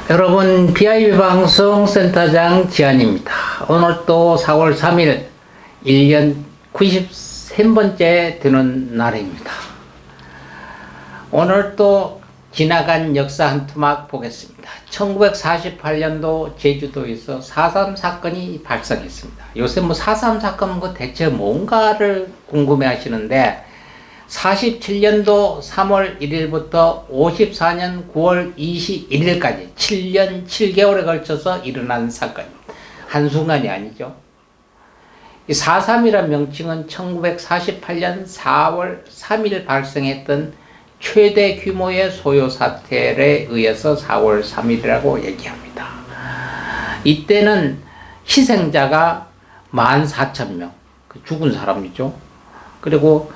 여러분, BIB 방송 센터장 지한입니다. 오늘 또 4월 3일 1년 93번째 되는 날입니다. 오늘 또 지나간 역사 한 토막 보겠습니다. 1948년도 제주도에서 4.3 사건이 발생했습니다. 요새 뭐 4.3 사건은 그 대체 뭔가를 궁금해 하시는데 47년도 3월 1일부터 54년 9월 21일까지 7년 7개월에 걸쳐서 일어난 사건입니다. 한순간이 아니죠. 이 4.3이란 명칭은 1948년 4월 3일 발생했던 최대 규모의 소요 사태에 의해서 4월 3일이라고 얘기합니다. 이때는 희생자가 14,000명, 죽은 사람이죠. 그리고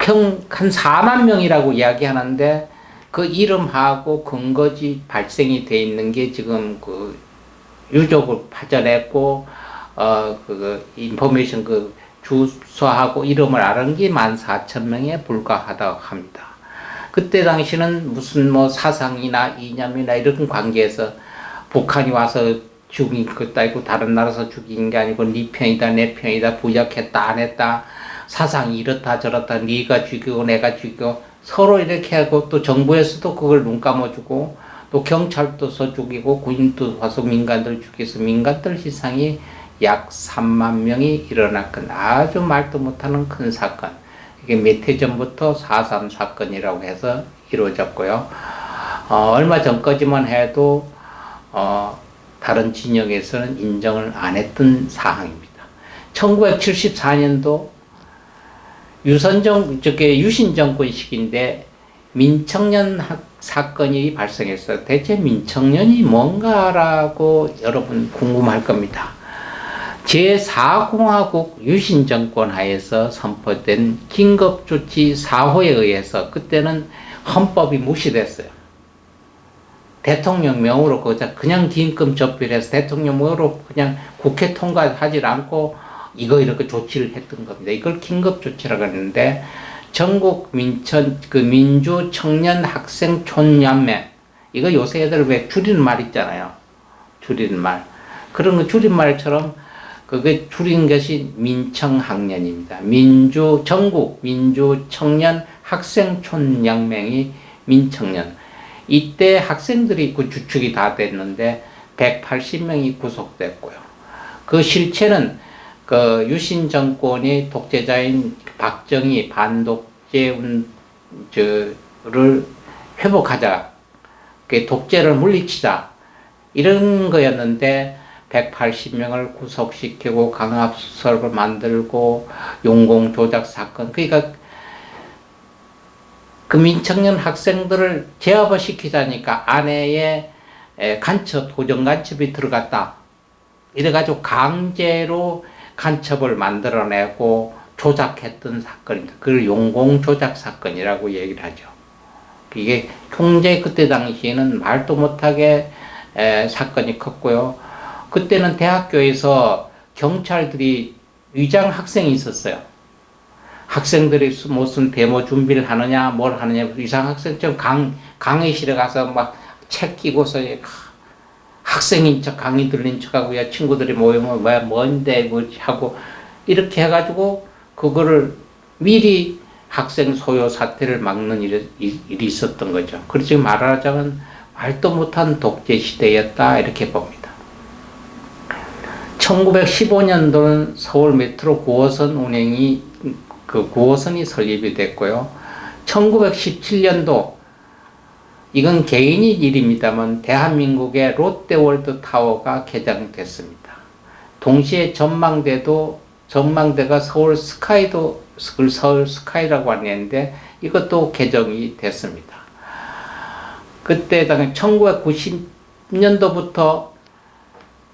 한 4만 명이라고 이야기하는데 그 이름하고 근거지 발생이 돼 있는 게 지금 그 유족을 파견했고 인포메이션 그 주소하고 이름을 알은 게 14,000명에 불과하다고 합니다. 그때 당시는 무슨 뭐 사상이나 이념이나 이런 관계에서 북한이 와서 죽인 것도 아니고 다른 나라에서 죽인 게 아니고 네 편이다 내 편이다 부역했다 안 했다 사상이 이렇다 저렇다 네가 죽이고 내가 죽이고 서로 이렇게 하고 또 정부에서도 그걸 눈 감아주고 또 경찰도서 죽이고 군인도 와서 민간들 죽여서 민간들 희생이 약 3만 명이 일어났건 아주 말도 못하는 큰 사건. 이게 몇 해 전부터 4.3 사건이라고 해서 이루어졌고요. 얼마 전까지만 해도 다른 진영에서는 인정을 안 했던 사항입니다. 1974년도 유신 정권 시기인데 민청년 사건이 발생했어요. 대체 민청년이 뭔가라고 여러분 궁금할 겁니다. 제4공화국 유신 정권 하에서 선포된 긴급조치 4호에 의해서 그때는 헌법이 무시됐어요. 대통령 명으로 그냥 긴급 접비해서 대통령 명으로 그냥 국회 통과하지 않고 이렇게 조치를 했던 겁니다. 이걸 긴급조치라고 하는데 전국 민주 청년 학생 촌연맹 이거 요새 애들 왜 줄이는 말 있잖아요. 줄이는 말 그런 거 줄임말처럼 그게 줄인 것이 민청학년입니다. 전국 민주 청년 학생 촌연맹이 민청년 이때 학생들이 그 주축이 다 됐는데 180명이 구속됐고요. 그 실체는 그 유신 정권의 독재자인 박정희 반독재를 회복하자, 그 독재를 물리치자 이런 거였는데 180명을 구속시키고 강압수사를 만들고 용공 조작 사건 그러니까 그 민청년 학생들을 제압을 시키자니까 안에에 도전 간첩이 들어갔다. 이래가지고 강제로 간첩을 만들어내고 조작했던 사건입니다. 그걸 용공 조작 사건이라고 얘기를 하죠. 이게 굉장히 그때 당시에는 말도 못하게 사건이 컸고요. 그때는 대학교에서 경찰들이 위장 학생이 있었어요. 학생들이 무슨 데모 준비를 하느냐 뭘 하느냐 위장 학생처럼 강의실에 가서 막 책 끼고서 학생인 척 강의 들린 척하고 야 친구들이 모이면 왜 뭔데 뭐 하고 이렇게 해가지고 그거를 미리 학생 소요 사태를 막는 일이 있었던 거죠. 그래서 지금 말하자면 말도 못한 독재 시대였다 이렇게 봅니다. 1915년도는 서울 메트로 9호선 운행이 9호선이 설립이 됐고요. 1917년도 이건 개인의 일입니다만 대한민국의 롯데월드 타워가 개장됐습니다. 동시에 전망대가 서울 스카이라고 하는데 이것도 개정이 됐습니다. 그때 1990년도부터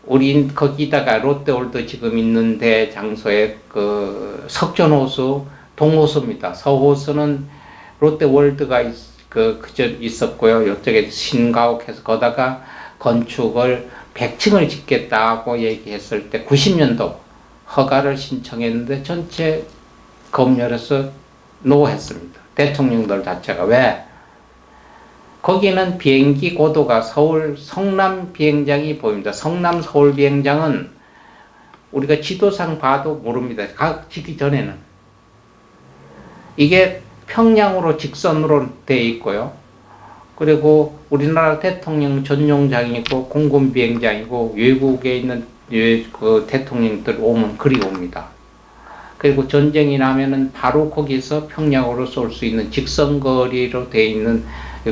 우린 거기다가 롯데월드 지금 있는데 장소에 그 석전호수, 동호수입니다. 서호수는 롯데월드가 그저 있었고요. 이쪽에 신가옥해서 거다가 건축을 100층을 짓겠다고 얘기했을 때 90년도 허가를 신청했는데 전체 검열에서 노했습니다. 대통령들 자체가 왜? 거기는 비행기 고도가 서울 성남 비행장이 보입니다. 성남 서울 비행장은 우리가 지도상 봐도 모릅니다. 가기 전에는. 이게 평양으로 직선으로 되어 있고요. 그리고 우리나라 대통령 전용장이고 공군 비행장이고 외국에 있는 그 대통령들 오면 그리 옵니다. 그리고 전쟁이 나면은 바로 거기서 평양으로 쏠 수 있는 직선거리로 되어 있는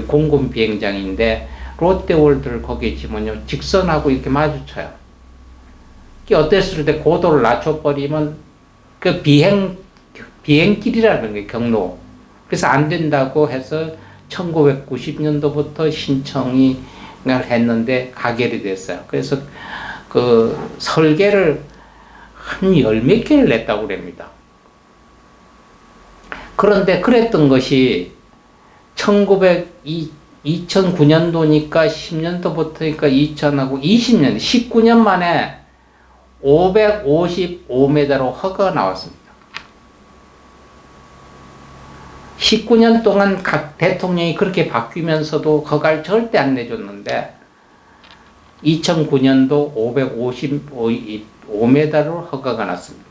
공군 비행장인데 롯데월드를 거기에 지면요 직선하고 이렇게 마주쳐요. 이게 어땠을 때 고도를 낮춰버리면 그 비행길이라는 게 경로. 그래서 안 된다고 해서 1990년도부터 신청이 했는데 가결이 됐어요. 그래서 그 설계를 한 열 몇 개를 냈다고 그럽니다. 그런데 그랬던 것이 2009년도니까 10년도부터니까 2000하고 20년, 19년 만에 555m로 허가가 나왔습니다. 19년 동안 각 대통령이 그렇게 바뀌면서도 허가를 절대 안 내줬는데 2009년도 555m로 허가가 났습니다.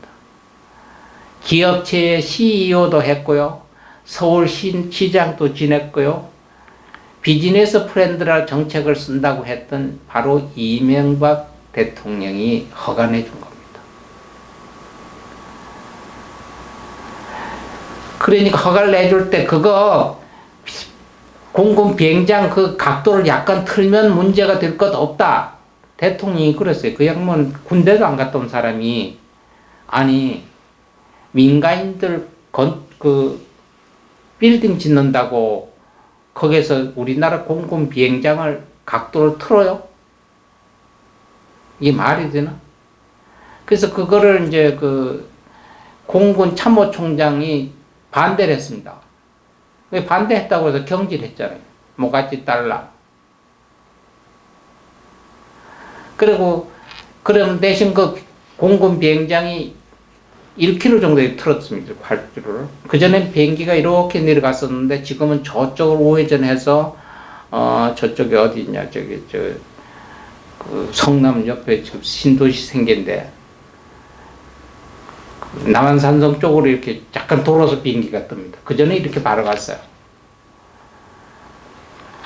기업체의 CEO도 했고요. 서울시장도 지냈고요. 비즈니스 프렌드라 정책을 쓴다고 했던 바로 이명박 대통령이 허가 내준 겁니다. 그러니까 허가를 내줄 때 그거 공군 비행장 그 각도를 약간 틀면 문제가 될 것 없다. 대통령이 그랬어요. 그 양반 군대도 안 갔다 온 사람이 아니 민간인들 그 빌딩 짓는다고 거기서 우리나라 공군 비행장을 각도를 틀어요? 이게 말이 되나? 그래서 그거를 이제 그 공군 참모총장이 반대를 했습니다. 왜 반대했다고 해서 경질했잖아요. 뭐같이 달라. 그리고 그럼 대신 그 공군 비행장이 1km 정도에 틀었습니다. 활주로를. 그전엔 비행기가 이렇게 내려갔었는데 지금은 저쪽으로 우회전해서 저쪽에 어디 있냐 그 성남 옆에 지금 신도시 생긴데 남한산성 쪽으로 이렇게 약간 돌아서 비행기가 뜹니다. 그전에 이렇게 바로 갔어요.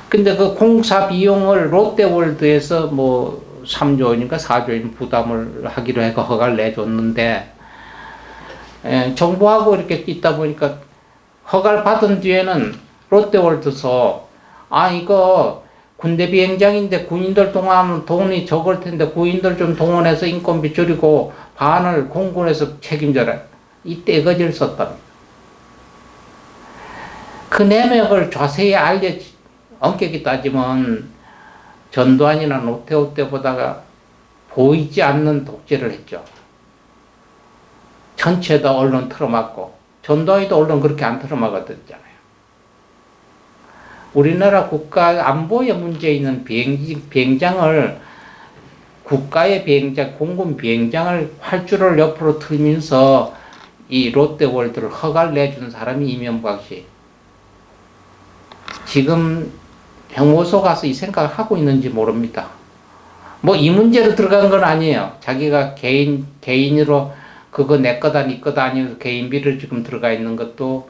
근데 그 공사 비용을 롯데월드에서 뭐 3조 원인가 4조 원 부담을 하기로 해서 허가를 내줬는데 정부하고 이렇게 있다 보니까 허가를 받은 뒤에는 롯데월드에서 이거 군대 비행장인데 군인들 동원하면 돈이 적을 텐데 군인들 좀 동원해서 인건비 줄이고 반을 공군에서 책임져라. 이때 이거지를 썼답니다. 그 내막을 자세히 엄격히 따지면 전두환이나 노태우 때보다가 보이지 않는 독재를 했죠. 전체 다 언론 틀어막고 전두환이도 언론 그렇게 안 틀어막았잖아요. 우리나라 국가 안보에 문제 있는 비행장을 국가의 비행장, 공군 비행장을 활주로를 옆으로 틀면서 이 롯데월드를 허가를 내준 사람이 이명박 씨. 지금 형무소 가서 이 생각을 하고 있는지 모릅니다. 뭐 이 문제로 들어간 건 아니에요. 자기가 개인으로 그거 내 거다, 네 거다 아니면서 개인비를 지금 들어가 있는 것도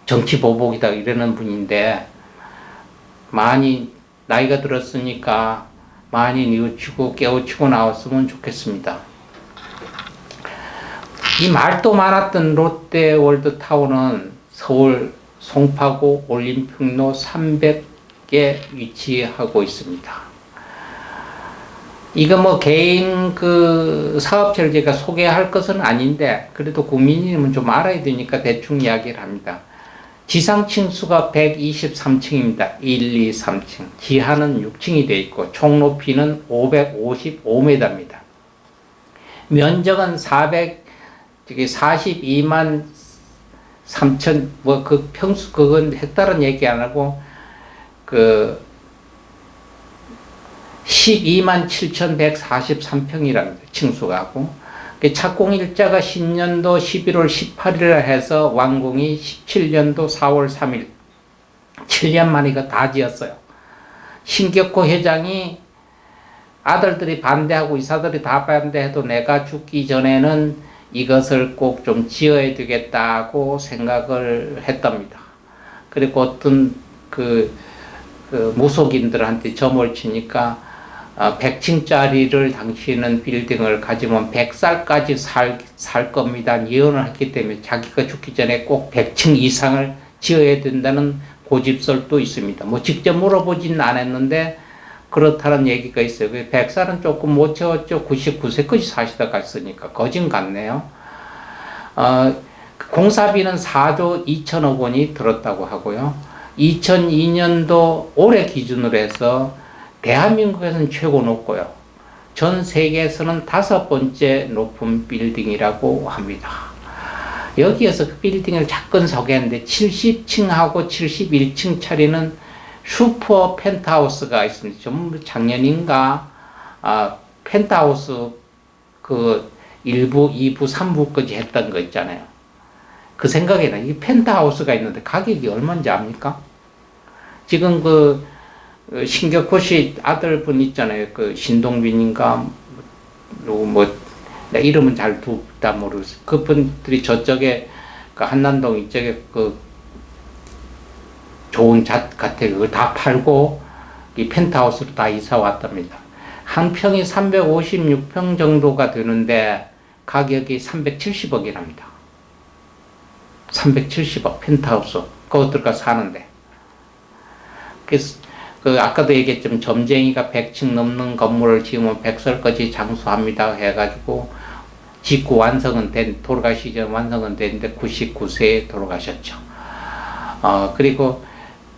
정치 보복이다 이러는 분인데 많이 나이가 들었으니까 많이 뉘우치고 깨우치고 나왔으면 좋겠습니다. 이 말도 많았던 롯데월드 타워는 서울 송파구 올림픽로 300에 위치하고 있습니다. 이거 뭐 개인 그 사업체를 제가 소개할 것은 아닌데 그래도 국민이면 좀 알아야 되니까 대충 이야기를 합니다. 지상 층수가 123층입니다. 1, 2, 3층. 지하는 6층이 되어 있고 총 높이는 555m입니다. 면적은 42만 3천 뭐 그 평수 그건 헥타르는 얘기 안 하고 그 12만 7,143평이랍니다. 층수가 하고 착공일자가 10년도 11월 18일에 해서 완공이 17년도 4월 3일 7년 만에 이거 다 지었어요. 신격호 회장이 아들들이 반대하고 이사들이 다 반대해도 내가 죽기 전에는 이것을 꼭 좀 지어야 되겠다고 생각을 했답니다. 그리고 어떤 그 무속인들한테 점을 치니까 100층짜리를 당신은 빌딩을 가지면 100살까지 살 겁니다. 예언을 했기 때문에 자기가 죽기 전에 꼭 100층 이상을 지어야 된다는 고집설도 있습니다. 뭐 직접 물어보진 않았는데 그렇다는 얘기가 있어요. 100살은 조금 못 채웠죠. 99세까지 사시다가 있으니까 거진 같네요. 공사비는 4조 2천억 원이 들었다고 하고요. 2002년도 올해 기준으로 해서 대한민국에서는 최고 높고요. 전 세계에서는 5번째 높은 빌딩이라고 합니다. 여기에서 그 빌딩을 잠깐 소개했는데 70층하고 71층짜리는 슈퍼 펜트하우스가 있습니다. 좀 작년인가 펜트하우스 그 1부, 2부, 3부까지 했던 거 있잖아요. 그 생각이 나요. 이 펜트하우스가 있는데 가격이 얼마인지 압니까? 지금 그 신격호 씨 아들분 있잖아요. 그 신동빈인가 뭐 이름은 잘 다 모르겠어요. 그분들이 저쪽에 그 한남동 이쪽에 그 좋은 자택을 다 팔고 이 펜트하우스로 다 이사 왔답니다. 한 평이 356평 정도가 되는데 가격이 370억이랍니다. 370억 펜트하우스 거기 들어가 사는데. 그래서 그 아까도 얘기했지만 점쟁이가 100층 넘는 건물을 지으면 100설까지 장수합니다 해가지고 짓고 완성은 돌아가시기 전 완성은 됐는데 99세에 돌아가셨죠. 그리고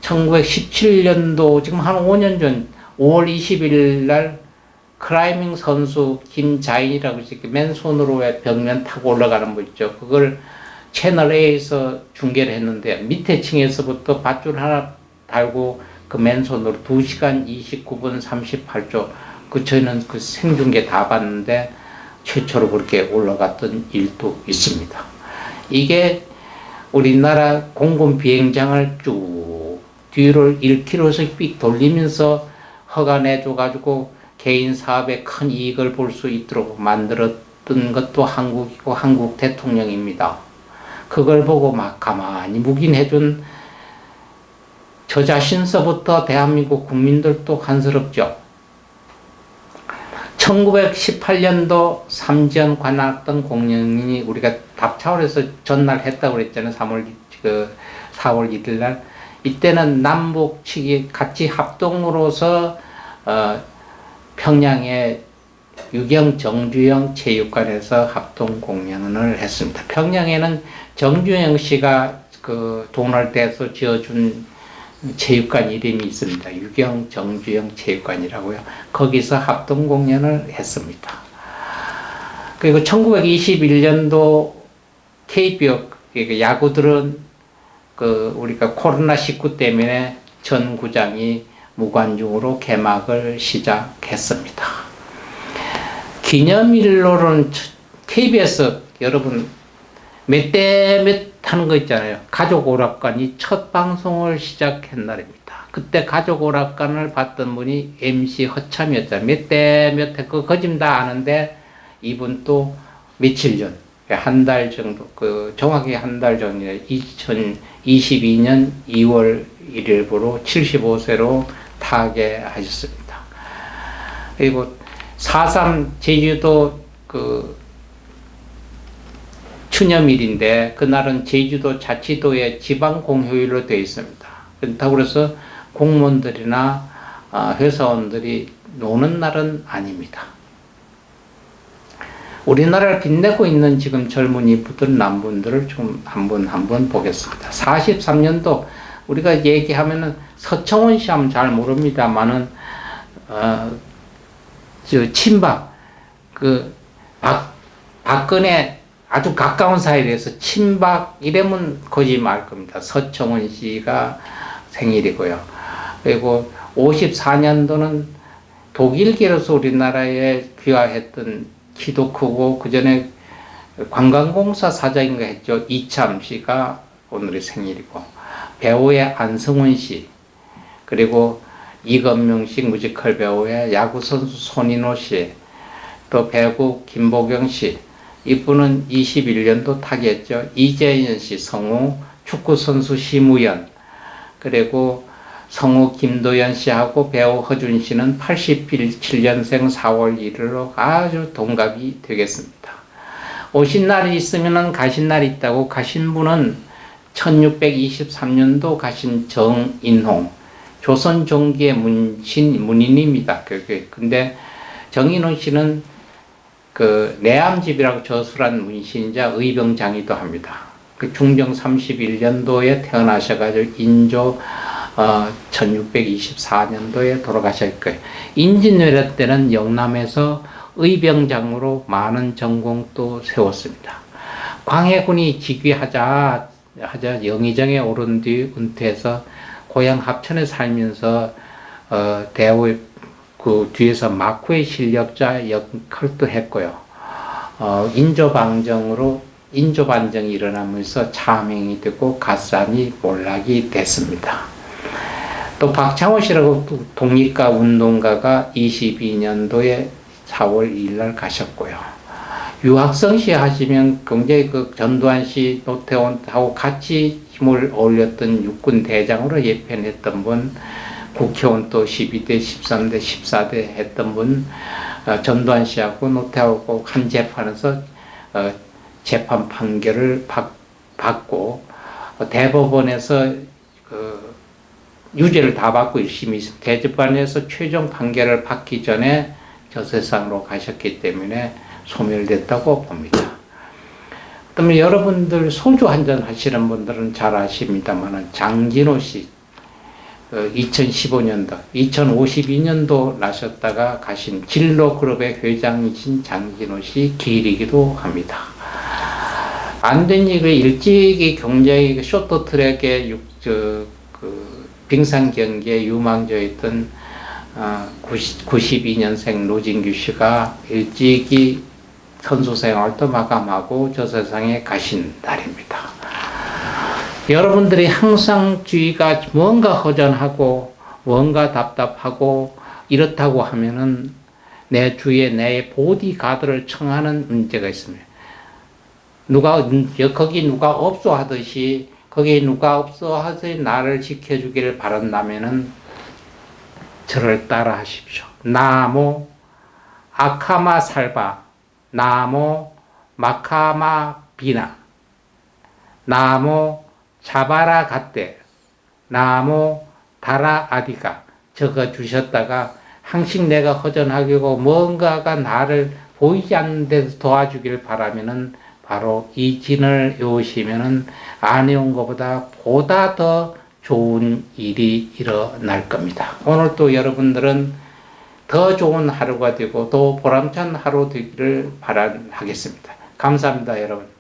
1917년도 지금 한 5년 전 5월 20일 날 클라이밍 선수 김자인이라고 이렇게 맨손으로 왜 벽면 타고 올라가는 거 있죠. 그걸 채널 A에서 중계를 했는데 밑에 층에서부터 밧줄 하나 달고 그 맨손으로 2시간 29분 38초 저희는 그 생중계 다 봤는데 최초로 그렇게 올라갔던 일도 있습니다. 이게 우리나라 공군 비행장을 쭉 뒤를 1km씩 삑 돌리면서 허가내줘가지고 개인 사업에 큰 이익을 볼 수 있도록 만들었던 것도 한국이고 한국 대통령입니다. 그걸 보고 막 가만히 묵인해준 저 자신서부터 대한민국 국민들도 간스럽죠. 1918년도 삼지연 관악동 공연이 우리가 답차원에서 전날 했다고 그랬잖아요. 4월 1일 날. 이때는 남북 측이 같이 합동으로서 평양의 유경 정주영 체육관에서 합동 공연을 했습니다. 평양에는 정주영 씨가 그 돈을 대서 지어준 체육관 이름이 있습니다. 유경 정주영 체육관이라고요. 거기서 합동 공연을 했습니다. 그리고 1921년도 KBO 야구들은 그 우리가 코로나19 때문에 전 구장이 무관중으로 개막을 시작했습니다. 기념일로는 KBS 여러분 몇 대 몇 하는 거 있잖아요. 가족 오락관이 첫 방송을 시작한 날입니다. 그때 가족 오락관을 봤던 분이 MC 허참이었잖아요. 몇 대 몇 해 그 거짓 다 아는데 이분 또 며칠 전 한 달 정도 정확히 한 달 전이에요. 2022년 2월 1일부로 75세로 타계하셨습니다. 그리고 4.3 제주도 추념일인데 그날은 제주도 자치도의 지방 공휴일로 되어 있습니다. 그렇다고 해서 공무원들이나 회사원들이 노는 날은 아닙니다. 우리나라를 빛내고 있는 지금 젊은이분들, 남분들을 좀 한번 보겠습니다. 43년도 우리가 얘기하면은 서청원 씨 하면 잘 모릅니다만은 친박 박근혜 아주 가까운 사이에서 친박 이러면 거짓말 겁니다. 서청원 씨가 생일이고요. 그리고 54년도는 독일계로서 우리나라에 귀화했던 키도 크고 그 전에 관광공사 사장인가 했죠. 이참 씨가 오늘의 생일이고 배우의 안승훈 씨, 그리고 이건명식 뮤지컬 배우의 야구선수 손인호 씨, 또 배구 김보경 씨, 이분은 21년도 타계했죠. 이재현 씨, 성우, 축구선수 심우연, 그리고 성우 김도연 씨하고 배우 허준 씨는 87년생 4월 1일로 아주 동갑이 되겠습니다. 오신 날이 있으면 가신 날이 있다고, 가신 분은 1623년도 가신 정인홍, 조선 종기의 문인입니다. 근데 정인홍 씨는 그 내암집이라고 저술한 문신이자 의병장이도 합니다. 그 중정 31년도에 태어나셔가지고 인조 1624년도에 돌아가실 거예요. 인진왜란 때는 영남에서 의병장으로 많은 전공도 세웠습니다. 광해군이 즉위하자 영의정에 오른 뒤 은퇴해서 고향 합천에 살면서 대우 그 뒤에서 막후의 실력자 역할도 했고요. 인조반정이 일어나면서 차명이 되고 갓산이 몰락이 됐습니다. 또 박창호 씨라고 독립가 운동가가 22년도에 4월 2일 날 가셨고요. 유학성 씨 하시면 굉장히 그 전두환 씨, 노태원하고 같이 힘을 올렸던 육군 대장으로 예편했던 분, 국회의원 또 12대, 13대, 14대 했던 분, 전두환 씨하고 노태하고 한 재판에서 재판 판결을 받고 대법원에서 유죄를 다 받고 1심이 대법원에서 최종 판결을 받기 전에 저 세상으로 가셨기 때문에 소멸됐다고 봅니다. 그러면 여러분들 소주 한잔 하시는 분들은 잘 아십니다만 장진호 씨 2015년도, 2052년도 나셨다가 가신 진로그룹의 회장이신 장진호 씨 길이기도 합니다. 안 된 일을 일찍이 굉장히 쇼트트랙에 빙상 경기에 유망주였던 92년생 노진규 씨가 일찍이 선수 생활도 마감하고 저 세상에 가신 날입니다. 여러분들이 항상 주위가 뭔가 허전하고 뭔가 답답하고 이렇다고 하면은 내 주위에 내 보디가드를 청하는 문제가 있습니다. 거기 누가 없어 하듯이 거기에 누가 없어 하듯이 나를 지켜주기를 바란다면은 저를 따라 하십시오. 나모 아카마 살바, 나모 마카마 비나, 나모 자바라 갓데, 나모 다라 아디가 적어 주셨다가 항상 내가 허전하고 뭔가가 나를 보이지 않는 데서 도와주기를 바라면은 바로 이 진을 외우시면은 안 외운 것보다 보다 더 좋은 일이 일어날 겁니다. 오늘 또 여러분들은 더 좋은 하루가 되고 더 보람찬 하루 되기를 바라겠습니다. 감사합니다, 여러분.